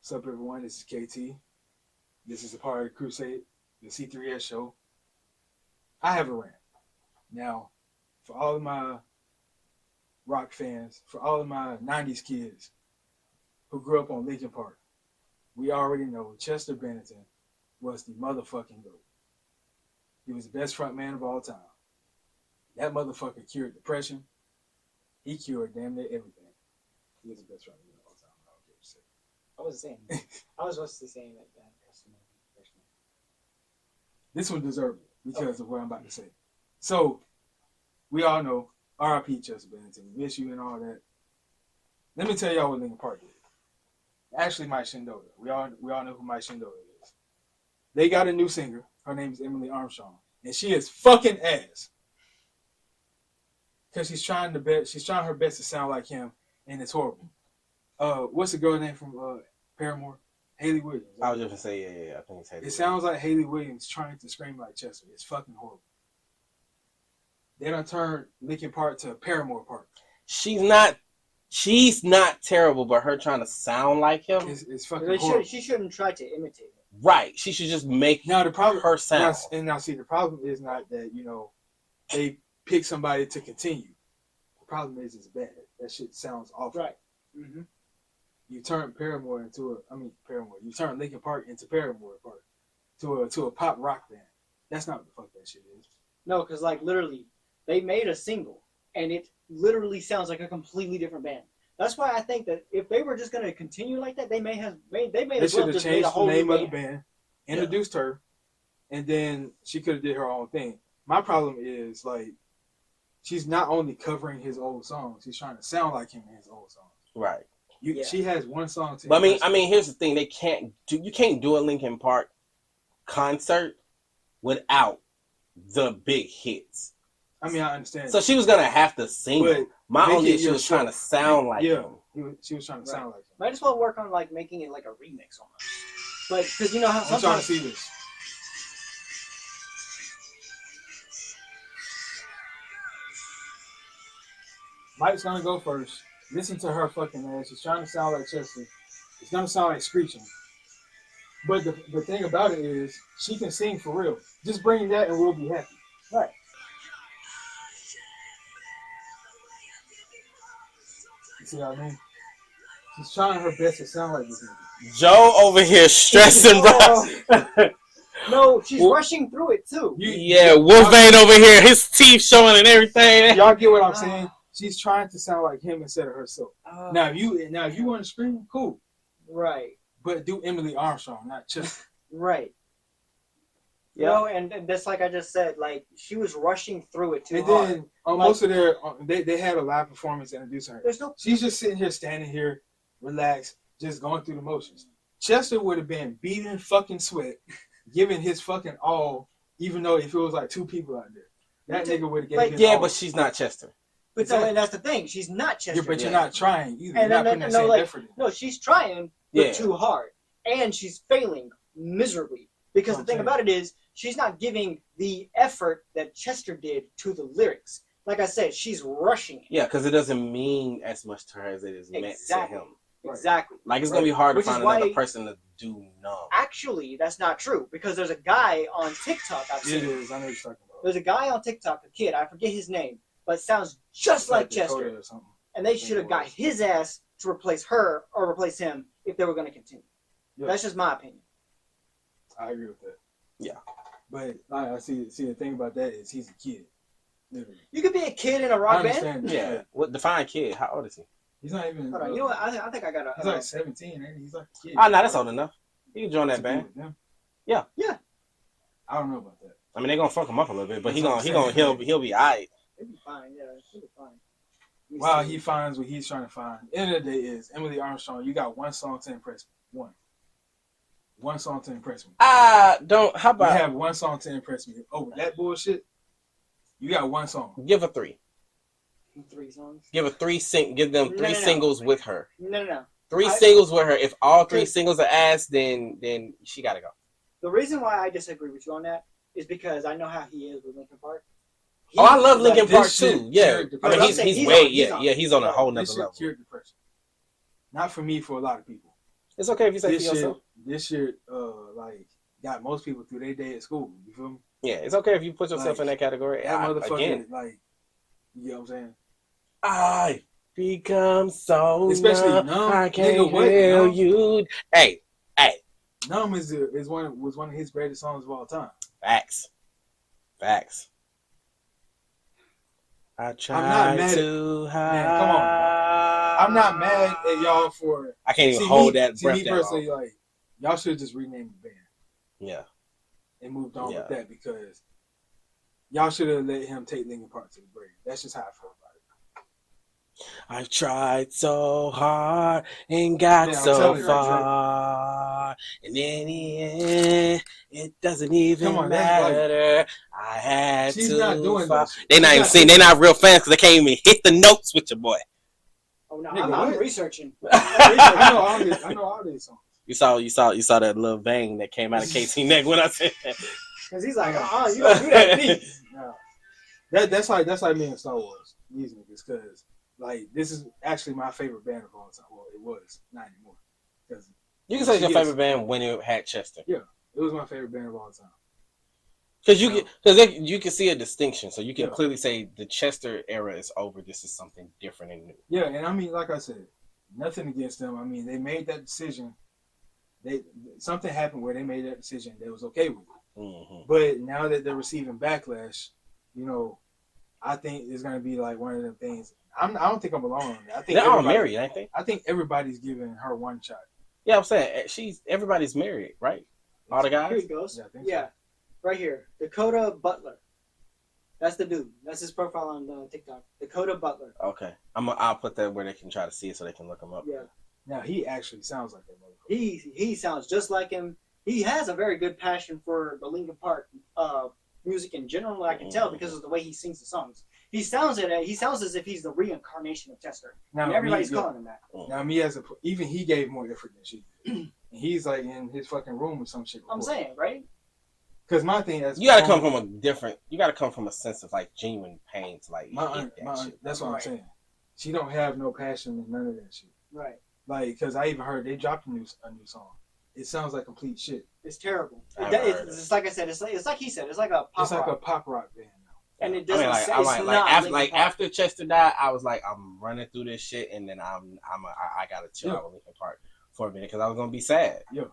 What's up, everyone? This is KT. This is a part of the Crusade, the C3S Show. I have a rant. Now, for all of my rock fans, for all of my 90s kids who grew up on Linkin Park, we already know Chester Bennington was the motherfucking GOAT. He was the best front man of all time. That motherfucker cured depression. He cured damn near everything. He was the best front man of all time. I don't care what you say. I was saying. I was mostly saying that customer. This one deserved it because of what I'm about to say. So, we all know R.I.P. Chester Bennington. We miss you and all that. Let me tell y'all what Linkin Park did. Actually, Mike Shinoda. We all know who Mike Shinoda is. They got a new singer. Her name is Emily Armstrong, and she is fucking ass. Because she's trying her best to sound like him, and it's horrible. What's the girl name from Paramore? Haley Williams. I was just gonna say, yeah. I think it's Haley. It sounds like Haley Williams trying to scream like Chester. It's fucking horrible. They done turned Linkin Park to Paramore Park. She's not terrible, but her trying to sound like him. It's fucking horrible. She shouldn't try to imitate him. Right. She should just make the problem, her sound. The problem is not that, they pick somebody to continue. The problem is it's bad. That shit sounds awful. Right. Mm-hmm. You turn you turn Linkin Park into Paramore Park to a pop rock band. That's not what the fuck that shit is. No, because literally, they made a single, and it literally sounds like a completely different band. That's why I think that if they were just gonna continue like that, they may as well should have just changed made a whole the name new of the band, introduced her, and then she could have did her own thing. My problem is she's not only covering his old songs, she's trying to sound like him in his old songs. Right. She has one song to. But I mean, here's the thing: you can't do a Linkin Park concert without the big hits. I mean, I understand. So she was gonna have to sing. My only issue was trying to sound like him. She was trying to sound like him. Might as well work on making it like a remix almost. But because you know how sometimes. I'm trying to see this. Mike's gonna go first. Listen to her fucking ass. She's trying to sound like Chester. It's gonna sound like screeching. But the thing about it is, she can sing for real. Just bring that and we'll be happy. Right. You see what I mean? She's trying her best to sound like this nigga. Joe over here stressing, bro. No, she's rushing through it too. Wolfbane over here, his teeth showing and everything. Y'all get what I'm saying? She's trying to sound like him instead of herself. Now, if you want to scream, cool. Right. But do Emily Armstrong, not Chester. Right. Yeah. And that's like I just said, she was rushing through it too and hard. then on most of their, they had a live performance introducing her. She's just sitting here, standing here, relaxed, just going through the motions. Chester would have been beating fucking sweat, giving his fucking all, even though if it was two people out there, that nigga would have gave his all. But she's not Chester. But that's the thing. She's not Chester. But you're not trying either. And you're not putting that same effort in. No, she's trying, but too hard. And she's failing miserably. Because the thing about it is, she's not giving the effort that Chester did to the lyrics. Like I said, she's rushing it. Yeah, because it doesn't mean as much to her as it is meant to him. Exactly. It's going to be hard to find another person to do numb. Actually, that's not true. Because there's a guy on TikTok I've seen. It is. I know what you're talking about. There's a guy on TikTok, a kid, I forget his name, but sounds just like Chester. And they should have got his ass to replace her or replace him if they were going to continue. Yeah. That's just my opinion. I agree with that. Yeah. But I see the thing about that is he's a kid. Literally. You could be a kid in a rock band. Yeah. What define kid? How old is he? He's not even. Hold on. You know what? I think I got a. He's 17, ain't he? He's a kid. Oh, no, that's old enough. He can join that band. Yeah. Yeah. I don't know about that. I mean, they're gonna fuck him up a little bit, but he'll be alright. He'll be fine. Yeah, he'll be fine. While he finds what he's trying to find. End of the day is Emily Armstrong. You got one song to impress me. One song to impress me. How about you have one song to impress me? Oh, that bullshit. You got one song. Give her 3. 3 songs. Give them 3 singles with her. No. 3 singles with her. If all 3 singles are ass, then she gotta go. The reason why I disagree with you on that is because I know how he is with Linkin Park. I love Linkin Park too. Yeah, I mean he's on a whole nother level. Cure depression. Not for me, for a lot of people. It's okay if you say for yourself. This shit, like, got most people through their day at school. You feel me? Yeah, it's okay if you put yourself Like, in that category. That motherfucker, again, like, you know what I'm saying? I become so Especially numb, Numb. I can't Nigga, feel Numb? you. Hey. Numb was one of his greatest songs of all time. Facts. I try too hard. Man, come on. I'm not mad at y'all for. I can't even hold that breath. Me personally, like, y'all should just rename the band. Yeah. And moved on with that, because y'all should have let him take Linkin Park to the grave. That's just how I feel about it. I've tried so hard and got so far, and in the end, it doesn't even matter. I had she's to. Not doing that. They're not even seeing. They're not real fans because they can't even hit the notes with your boy. Oh no, I'm researching. I know all these songs. You saw that little bang that came out of KT neck when I said that. Because he's like, you don't do that to me. No. That's like me and Star Wars. These niggas, because like this is actually my favorite band of all time. Well, it was, not anymore. You can say it's your favorite band when it had Chester. Yeah, it was my favorite band of all time. Because you can see a distinction, so you can clearly say the Chester era is over. This is something different and new. Yeah, and I mean, like I said, nothing against them. I mean, they made that decision. Something happened where they made that decision. They was okay with it. Mm-hmm. But now that they're receiving backlash, you know, I think it's gonna be like one of them things. I don't think I'm alone on that. I think they're all married, ain't they? I think everybody's giving her one shot. Yeah, I'm saying everybody's married, right? All the guys. Here he goes. Yeah, I think so. Right here, Dakota Butler. That's the dude. That's his profile on TikTok. Dakota Butler. Okay, I'll put that where they can try to see it so they can look him up. Yeah. Now he actually sounds like that motherfucker. He sounds just like him. He has a very good passion for the Linkin Park music in general. I can tell because of the way he sings the songs. He sounds as if he's the reincarnation of Chester. Now, and everybody's calling him that. Now me even he gave more effort than she did. And he's like in his fucking room or some shit. I'm saying, right? Because my thing is, you gotta come from a sense of like genuine pain to like shit. That's what I'm saying. She don't have no passion in none of that shit. Right. Like, because I even heard they dropped a new song. It sounds like complete shit. It's terrible. It's like I said. It's like he said. It's like a pop. It's like a pop rock band now. And it doesn't. After Chester died, I was like, I'm running through this shit, and then I gotta chill out with Linkin Park for a minute because I was gonna be sad. Yeah.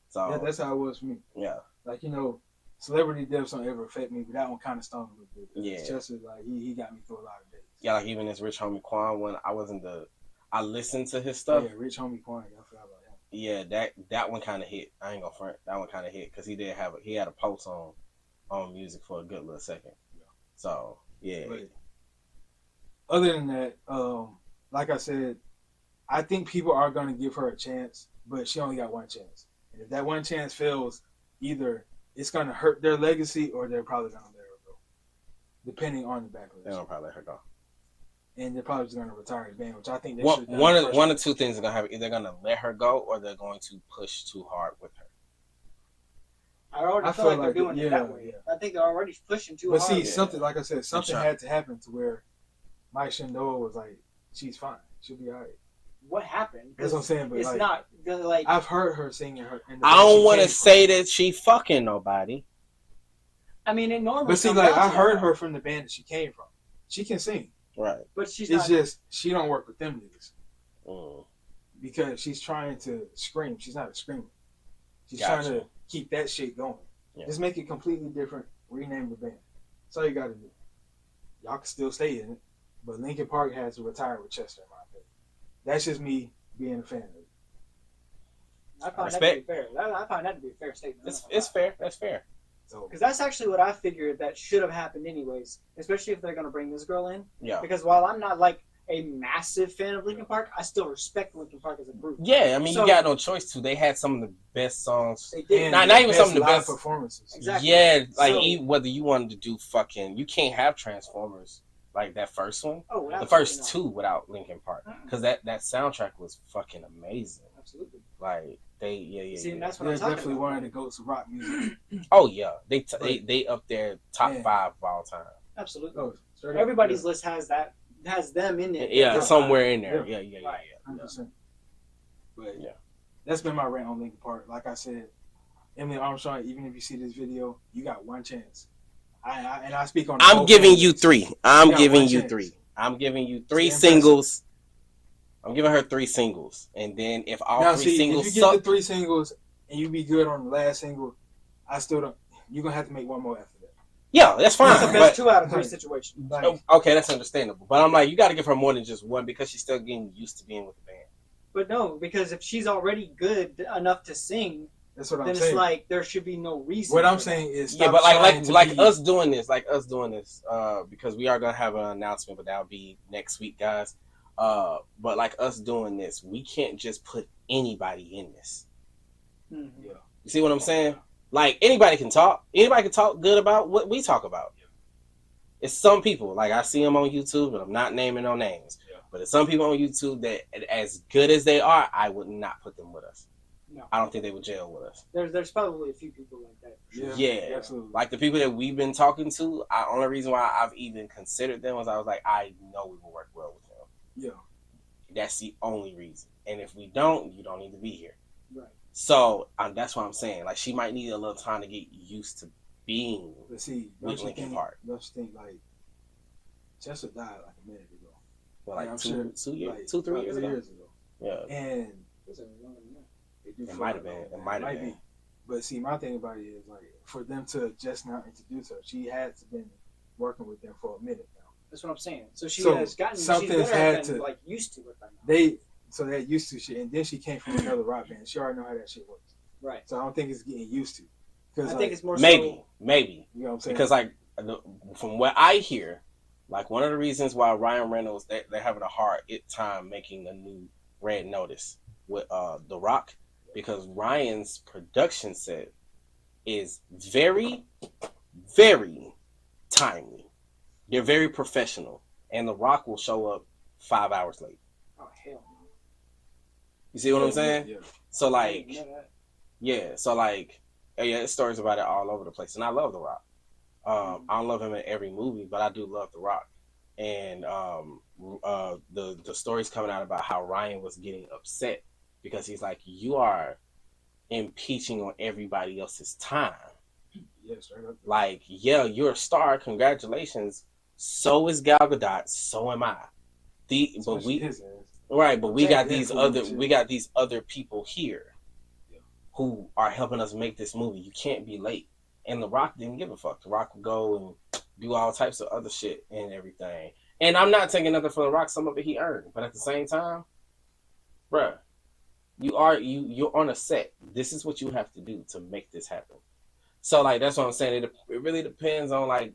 So that's how it was for me. Yeah. Like, you know, celebrity deaths don't ever affect me, but that one kind of stung a little bit. Yeah. Chester, like he got me through a lot of days. Yeah, like even this Rich Homie Quan when I listened to his stuff. Yeah, Rich Homie Quan, I forgot about him. Yeah, that one kind of hit. I ain't gonna front. That one kind of hit because he had a post on music for a good little second. Yeah. So yeah. But other than that, like I said, I think people are gonna give her a chance, but she only got one chance. And if that one chance fails, either it's gonna hurt their legacy or they're probably gonna let her go, depending on the backlash. They're gonna probably let her go. And they're probably just going to retire the band, which I think they should. One of two things are going to happen. Either they're going to let her go or they're going to push too hard with her. I already feel like they're doing it that way. Yeah. I think they're already pushing too hard. But see, something, like I said, something had to happen to where Mike Shindoa was like, she's fine. She'll be all right. What happened? That's what I'm saying. But it's not like... I've heard her singing her. I don't want to say that she fucking nobody. I mean, it normally... But see, like, I heard her from the band that she came from. She can sing. Right. But it's just she don't work with them niggas. Because she's trying to scream. She's not a screamer. She's trying to keep that shit going. Yeah. Just make it completely different. Rename the band. That's all you gotta do. Y'all can still stay in it. But Linkin Park has to retire with Chester, in my opinion. That's just me being a fan of it. I find that to be fair. I find that to be a fair statement. It's fair. That's fair. Because that's actually what I figured that should have happened anyways, especially if they're going to bring this girl in. Yeah. Because while I'm not like a massive fan of Linkin Park, I still respect Linkin Park as a group. Yeah, I mean, you got no choice to. They had some of the best songs. They did. Not even some of the best performances. Exactly. Yeah, like whether you wanted to do you can't have Transformers like that first one. Oh, the first two without Linkin Park, because that soundtrack was fucking amazing. Absolutely. Like See, that's what they're I'm talking definitely about. one of the goats of rock music. Oh yeah, they up there top 5 of all time. Absolutely. Oh, everybody's list has them in it. Yeah, somewhere in there. Yeah. 100%. But that's been my rant on Linkin Park. Like I said, Emily Armstrong, even if you see this video, you got one chance. I speak on. I'm giving you 3. I'm You got giving one you chance. 3. I'm giving you 3 Stay singles. I'm giving her 3 singles, and then if all now, 3 singles if you get suck, the 3 singles and you be good on the last single, I still don't. You're gonna have to make one more after that. yeah, that's fine. That's the best 2 out of 3 situation. Like, Okay, that's understandable. But I'm like, you got to give her more than just one because she's still getting used to being with the band. But no, because if she's already good enough to sing, that's what I'm then saying. it's like there should be no reason. What I'm for saying is, Yeah, stop but trying to like be- us doing this, because we are gonna have an announcement, but that'll be next week, guys. But like us doing this, we can't just put anybody in this. that. Yeah. You see what I'm saying? Like anybody can talk. Anybody can talk good about what we talk about. It's some people, like I see them on YouTube, but I'm not naming no names. Yeah. But it's some people on YouTube that, as good as they are, I would not put them with us. No. I don't think they would jail with us. There's probably a few people like that. For sure. Yeah. absolutely. Like the people that we've been talking to, only reason why I've even considered them was I was like, I know we will work well with them. Yeah. That's the only reason. And if we don't, you don't need to be here. Right. So that's what I'm saying. Like she might need a little time to get used to being But see, with don't you Linkin think? Park. Don't you think like Chester died like a minute ago? For like I'm 2 sure, years, like, 2, 3 about years 3 ago. years ago. Yeah. It And was longer than that. they do It feel might have like, been. oh, It might have might been. be. But see, my thing about it is like for them to just now introduce her, she has been working with them for a minute now. That's what I'm saying. So she So, has gotten something's she's had had to- like used to it by now. They're used to shit, and then she came from another rock band. She already know how that shit works. Right. So I don't think it's getting used to. I Because think it's more Maybe. you know what I'm saying? Because like from what I hear, like one of the reasons why Ryan Reynolds they're having a hard time making a new Red Notice with The Rock, because Ryan's production set is very, very timely. They're very professional, and The Rock will show up 5 hours late. oh hell no. You see what I'm saying? Yeah. So I like, didn't know that. yeah, so like, yeah, there's stories about it all over the place, and I love The Rock. I don't love him in every movie, but I do love The Rock. And the stories coming out about how Ryan was getting upset because he's like, you are impeaching on everybody else's time. Yeah, straight up. Like, yeah, you're a star, congratulations. So is Gal Gadot. So am I. So But she we is, right, but we Jack got these Nicholson other shit. we got these other people here Yeah. who are helping us make this movie. You can't be late. And The Rock didn't give a fuck. The Rock would go and do all types of other shit and everything. And I'm not taking nothing from The Rock. Some of it he earned, but at the same time, bruh, you're on a set. This is what you have to do to make this happen. So like that's what I'm saying. It really depends on like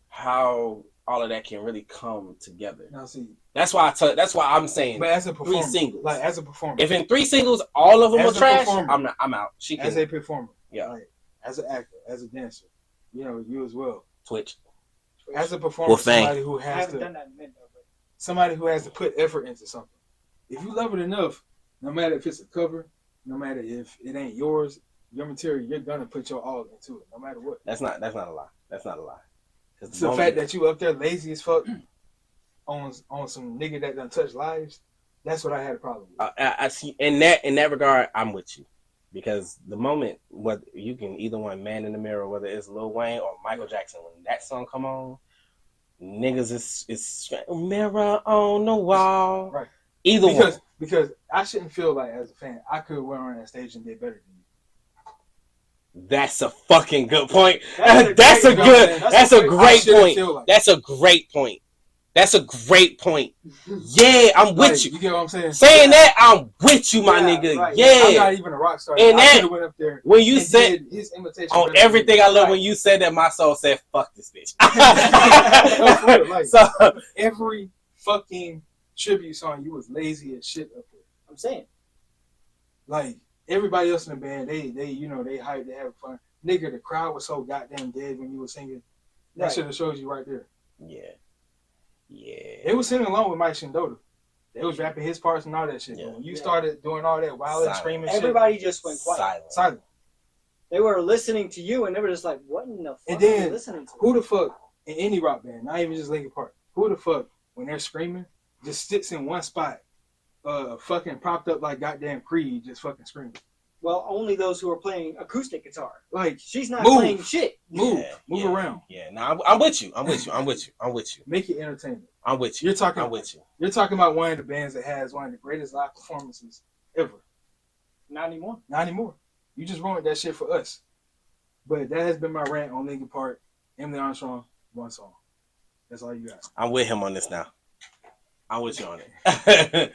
how all of that can really come together. Now see, That's why I'm saying but as a performer, singles. like as a performer, if in 3 singles all of them As are a trash, performer. I'm out. She can as a performer, Yeah. like as an actor, as a dancer, you as well. Twitch. As a performer, Well, thank- somebody who I has haven't to, done that in a minute, but somebody who has to put effort into something. If you love it enough, no matter if it's a cover, no matter if it ain't yours, your material, you're gonna put your all into it, no matter what. That's not a lie. That's not a lie. 'Cause It's the fact that you up there lazy as fuck on some nigga that done touch lives. That's what I had a problem with. I see in that regard, I'm with you, because the moment what you can either one Man in the Mirror, whether it's Lil Wayne or Michael Jackson, when that song come on, niggas is mirror on the wall. Right. Either one. Because I shouldn't feel like as a fan I could have went on that stage and did better than you. That's a fucking good point. That's That's a a great- good. That's a I great shouldn't point. feel like That's a great point. That's a great point. Yeah, I'm like, with you. You get what I'm saying? Saying that, I'm with you, my Yeah, nigga. right. I'm Yeah. not even a rock star. And I that- could have went up there When you and said did his imitation on better than everything, me. I love Right. when you said that. My soul said, "Fuck this bitch." No, for real, like- So Every fucking tribute song, you was lazy as shit up there. I'm saying Like everybody else in the band, they hyped, they have fun. Nigga, the crowd was so goddamn dead when you were singing. That Right. should have showed you right there. yeah. They was singing along with Mike Shinoda. They was rapping his parts and all that shit. Yeah. But when you Yeah. started doing all that wild and Silent. screaming everybody just went quiet. Silent. shit, silent. They were listening to you, and they were just like, "What in the fuck And are you then, listening to?" Who the fuck in any rock band, not even just Linkin Park, who the fuck when they're screaming just sits in one spot fucking propped up like goddamn Creed, just fucking screaming. Well, only those who are playing acoustic guitar. Like, she's not move. playing shit. Move around. Yeah, no, I'm with you. I'm with you. Make it entertaining. I'm with you. I'm with you. You're talking about one of the bands that has one of the greatest live performances ever. Not anymore. Not anymore. You just ruined that shit for us. But that has been my rant on Linkin Park. Emily Armstrong, one song. That's all you got. I'm with him on this now. I'm with you on it.